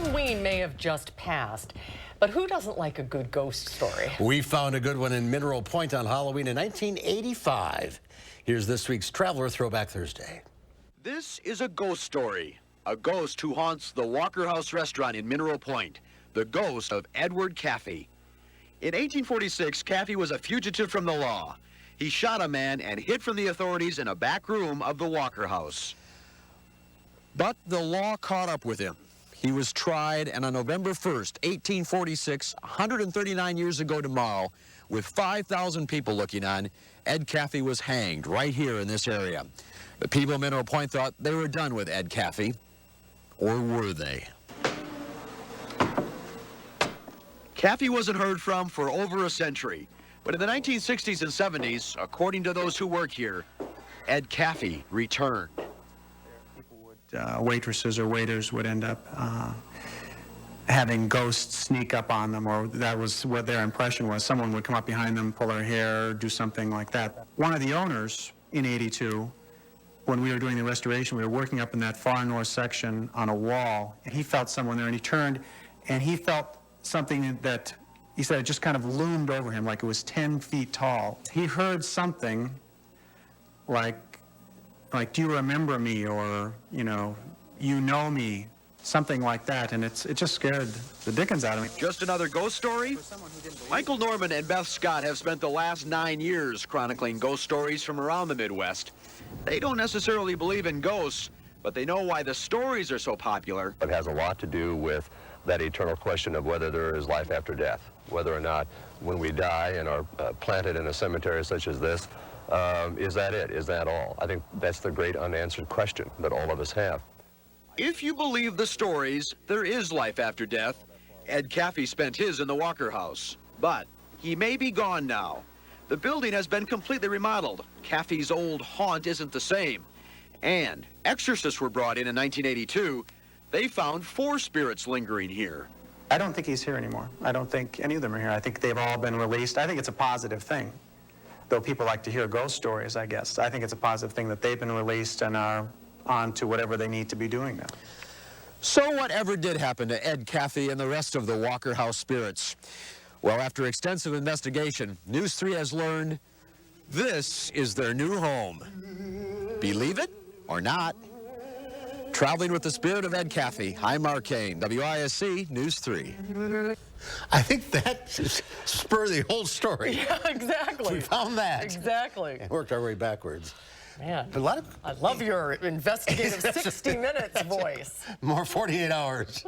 Halloween may have just passed, but who doesn't like a good ghost story? We found a good one in Mineral Point on Halloween in 1985. Here's this week's Traveler Throwback Thursday. This is a ghost story. A ghost who haunts the Walker House restaurant in Mineral Point. The ghost of Edward Caffey. In 1846, Caffey was a fugitive from the law. He shot a man and hid from the authorities in a back room of the Walker House. But the law caught up with him. He was tried, and on November 1st, 1846, 139 years ago tomorrow, with 5,000 people looking on, Ed Caffey was hanged right here in this area. The people of Mineral Point thought they were done with Ed Caffey. Or were they? Caffey wasn't heard from for over a century. But in the 1960s and 70s, according to those who work here, Ed Caffey returned. Waitresses or waiters would end up having ghosts sneak up on them, or that was what their impression was. Someone would come up behind them, pull their hair, do something like that. One of the owners in '82, when we were doing the restoration, we were working up in that far north section on a wall, and he felt someone there, and he turned, and he felt something that, he said, it just kind of loomed over him like it was 10 feet tall. He heard something like, do you remember me, or, you know me, something like that, and it just scared the dickens out of me. Just another ghost story? Michael Norman and Beth Scott have spent the last 9 years chronicling ghost stories from around the Midwest. They don't necessarily believe in ghosts, but they know why the stories are so popular. It has a lot to do with that eternal question of whether there is life after death, whether or not when we die and are planted in a cemetery such as this, is that it? Is that all? I think that's the great unanswered question that all of us have. If you believe the stories, there is life after death. Ed Caffey spent his in the Walker House, but he may be gone now. The building has been completely remodeled. Caffey's old haunt isn't the same. And exorcists were brought in 1982. They found 4 spirits lingering here. I don't think he's here anymore. I don't think any of them are here. I think they've all been released. I think it's a positive thing. Though people like to hear ghost stories, I guess. I think it's a positive thing that they've been released and are on to whatever they need to be doing now. So whatever did happen to Ed Caffey and the rest of the Walker House spirits? Well, after extensive investigation, News 3 has learned this is their new home. Believe it or not. Traveling with the spirit of Ed Caffey, I'm Mark Kane, WISC News 3. I think that spurred the whole story. Yeah, exactly. We found that. Exactly. And worked our way backwards. Man, I love your investigative 60 minutes voice. More 48 hours.